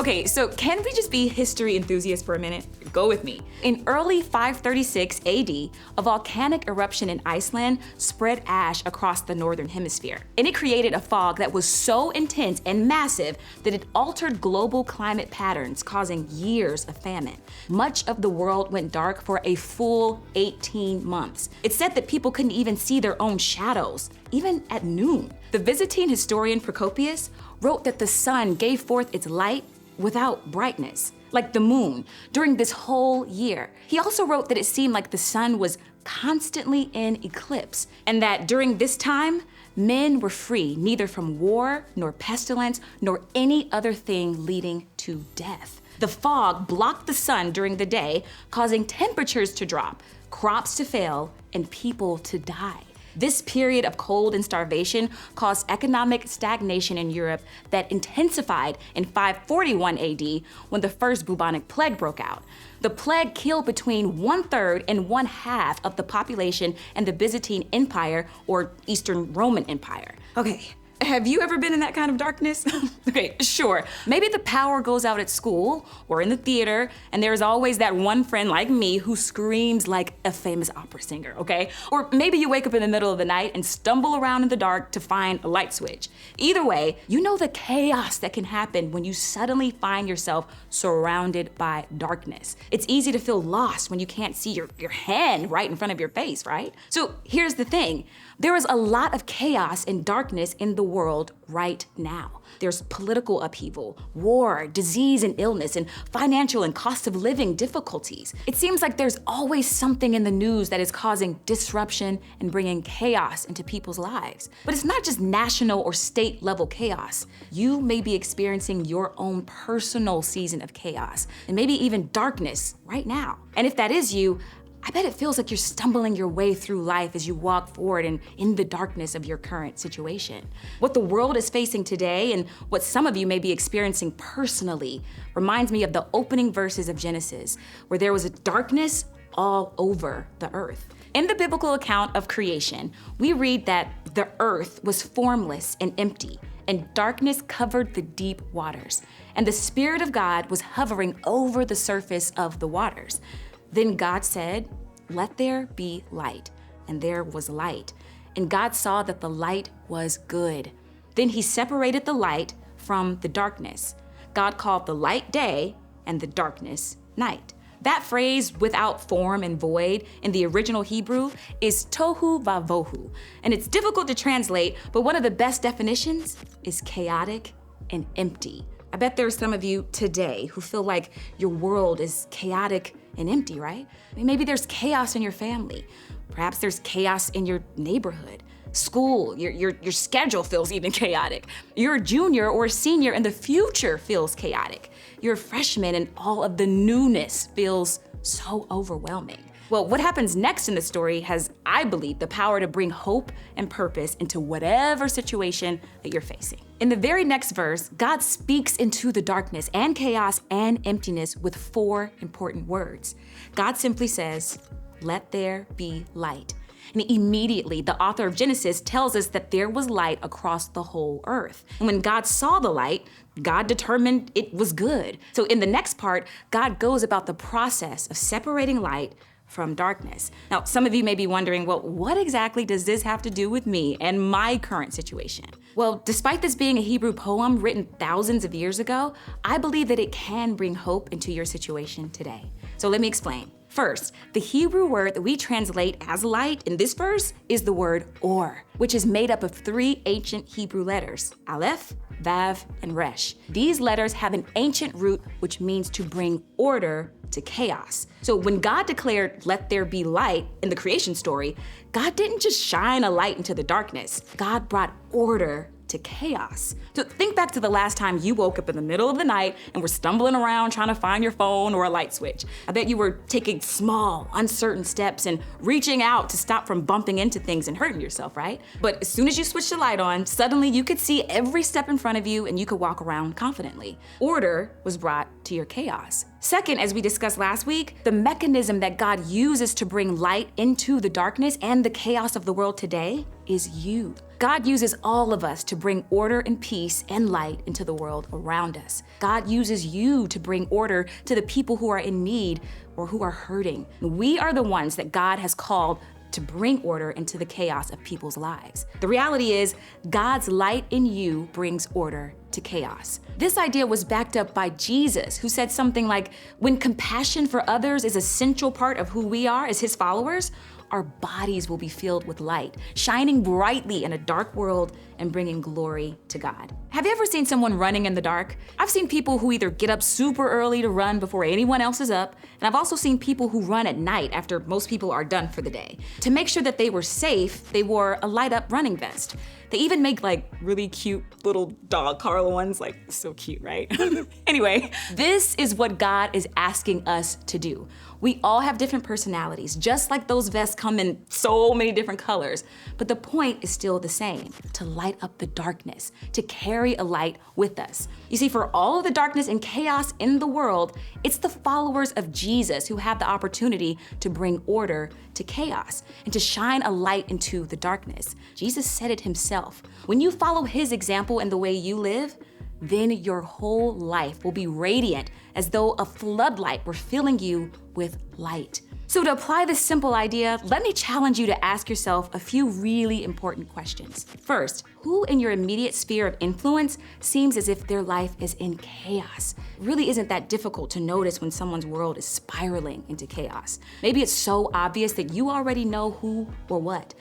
Okay, so can we just be history enthusiasts for a minute? Go with me. In early 536 AD, a volcanic eruption in Iceland spread ash across the northern hemisphere. And it created a fog that was so intense and massive that it altered global climate patterns, causing years of famine. Much of the world went dark for a full 18 months. It's said that people couldn't even see their own shadows, even at noon. The Byzantine historian Procopius wrote that the sun gave forth its light without brightness, like the moon, during this whole year. He also wrote that it seemed like the sun was constantly in eclipse, and that during this time, men were free neither from war, nor pestilence, nor any other thing leading to death. The fog blocked the sun during the day, causing temperatures to drop, crops to fail, and people to die. This period of cold and starvation caused economic stagnation in Europe that intensified in 541 AD when the first bubonic plague broke out. The plague killed between 1/3 and 1/2 of the population in the Byzantine Empire or Eastern Roman Empire. Okay. Have you ever been in that kind of darkness? Okay, sure. Maybe the power goes out at school or in the theater, and there's always that one friend like me who screams like a famous opera singer, okay? Or maybe you wake up in the middle of the night and stumble around in the dark to find a light switch. Either way, you know the chaos that can happen when you suddenly find yourself surrounded by darkness. It's easy to feel lost when you can't see your hand right in front of your face, right? So here's the thing. There is a lot of chaos and darkness in the world right now. There's political upheaval, war, disease and illness, and financial and cost of living difficulties. It seems like there's always something in the news that is causing disruption and bringing chaos into people's lives. But it's not just national or state level chaos. You may be experiencing your own personal season of chaos, and maybe even darkness right now. And if that is you, I bet it feels like you're stumbling your way through life as you walk forward and in the darkness of your current situation. What the world is facing today and what some of you may be experiencing personally reminds me of the opening verses of Genesis, where there was a darkness all over the earth. In the biblical account of creation, we read that the earth was formless and empty, and darkness covered the deep waters, and the Spirit of God was hovering over the surface of the waters. Then God said, "Let there be light," and there was light. And God saw that the light was good. Then he separated the light from the darkness. God called the light day and the darkness night. That phrase, "without form and void," in the original Hebrew is tohu vavohu. And it's difficult to translate, but one of the best definitions is chaotic and empty. I bet there's some of you today who feel like your world is chaotic and empty, right? Maybe there's chaos in your family. Perhaps there's chaos in your neighborhood. School, your schedule feels even chaotic. You're a junior or a senior and the future feels chaotic. You're a freshman and all of the newness feels so overwhelming. Well, what happens next in the story has, I believe, the power to bring hope and purpose into whatever situation that you're facing. In the very next verse, God speaks into the darkness and chaos and emptiness with 4 important words. God simply says, "Let there be light." And immediately, the author of Genesis tells us that there was light across the whole earth. And when God saw the light, God determined it was good. So in the next part, God goes about the process of separating light from darkness. Now, some of you may be wondering, well, what exactly does this have to do with me and my current situation? Well, despite this being a Hebrew poem written thousands of years ago, I believe that it can bring hope into your situation today. So let me explain. First, the Hebrew word that we translate as light in this verse is the word or, which is made up of 3 ancient Hebrew letters, Aleph, Vav, and Resh. These letters have an ancient root which means to bring order to chaos. So when God declared, "Let there be light" in the creation story, God didn't just shine a light into the darkness. God brought order to chaos. So think back to the last time you woke up in the middle of the night and were stumbling around trying to find your phone or a light switch. I bet you were taking small, uncertain steps and reaching out to stop from bumping into things and hurting yourself, right? But as soon as you switched the light on, suddenly you could see every step in front of you and you could walk around confidently. Order was brought to your chaos. Second, as we discussed last week, the mechanism that God uses to bring light into the darkness and the chaos of the world today is you. God uses all of us to bring order and peace and light into the world around us. God uses you to bring order to the people who are in need or who are hurting. We are the ones that God has called to bring order into the chaos of people's lives. The reality is, God's light in you brings order to chaos. This idea was backed up by Jesus, who said something like, when compassion for others is a central part of who we are as his followers, our bodies will be filled with light, shining brightly in a dark world and bringing glory to God. Have you ever seen someone running in the dark? I've seen people who either get up super early to run before anyone else is up, and I've also seen people who run at night after most people are done for the day. To make sure that they were safe, they wore a light-up running vest. They even make like really cute little dog collar ones, like so cute, right? Anyway, this is what God is asking us to do. We all have different personalities, just like those vests come in so many different colors. But the point is still the same, to light up the darkness, to carry a light with us. You see, for all of the darkness and chaos in the world, it's the followers of Jesus who have the opportunity to bring order to chaos and to shine a light into the darkness. Jesus said it himself. When you follow his example in the way you live, then your whole life will be radiant as though a floodlight were filling you with light. So to apply this simple idea, let me challenge you to ask yourself a few really important questions. First, who in your immediate sphere of influence seems as if their life is in chaos? It really isn't that difficult to notice when someone's world is spiraling into chaos. Maybe it's so obvious that you already know who or what.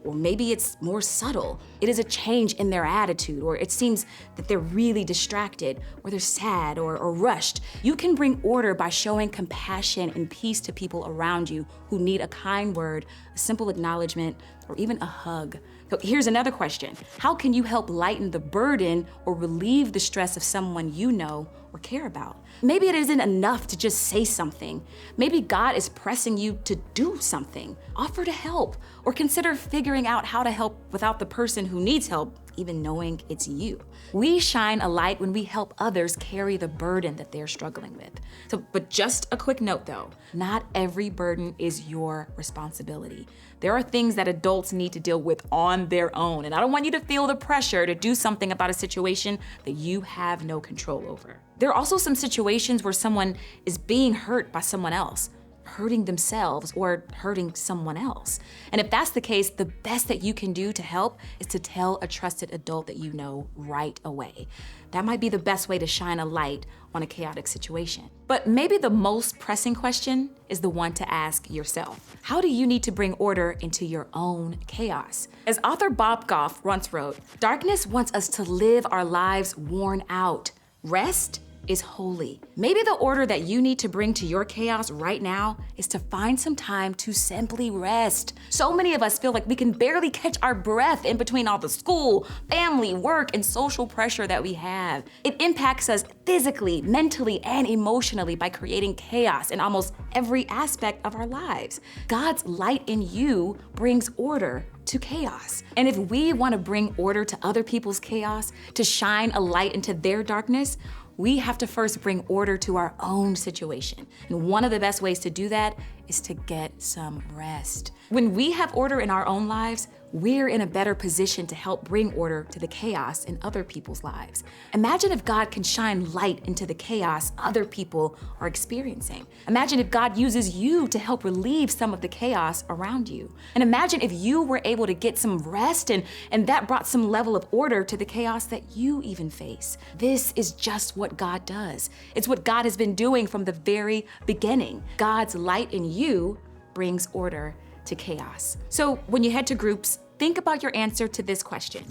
Or maybe it's more subtle. It is a change in their attitude, or it seems that they're really distracted, or they're sad or rushed. You can bring order by showing compassion and peace to people around you who need a kind word, a simple acknowledgement, or even a hug. So here's another question. How can you help lighten the burden or relieve the stress of someone you know or care about? Maybe it isn't enough to just say something. Maybe God is pressing you to do something. Offer to help, or consider figuring out how to help without the person who needs help even knowing it's you. We shine a light when we help others carry the burden that they're struggling with. But just a quick note though, not every burden is your responsibility. There are things that adults need to deal with on their own, and I don't want you to feel the pressure to do something about a situation that you have no control over. There are also some situations where someone is being hurt by someone else, hurting themselves or hurting someone else. And if that's the case, the best that you can do to help is to tell a trusted adult that you know right away. That might be the best way to shine a light on a chaotic situation. But maybe the most pressing question is the one to ask yourself. How do you need to bring order into your own chaos? As author Bob Goff once wrote, darkness wants us to live our lives worn out. Rest is holy. Maybe the order that you need to bring to your chaos right now is to find some time to simply rest. So many of us feel like we can barely catch our breath in between all the school, family, work, and social pressure that we have. It impacts us physically, mentally, and emotionally by creating chaos in almost every aspect of our lives. God's light in you brings order to chaos. And if we want to bring order to other people's chaos, to shine a light into their darkness, we have to first bring order to our own situation. And one of the best ways to do that is to get some rest. When we have order in our own lives, we're in a better position to help bring order to the chaos in other people's lives. Imagine if God can shine light into the chaos other people are experiencing. Imagine if God uses you to help relieve some of the chaos around you. And imagine if you were able to get some rest and that brought some level of order to the chaos that you even face. This is just what God does. It's what God has been doing from the very beginning. God's light in you brings order to chaos. So when you head to groups, think about your answer to this question.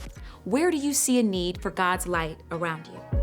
Where do you see a need for God's light around you?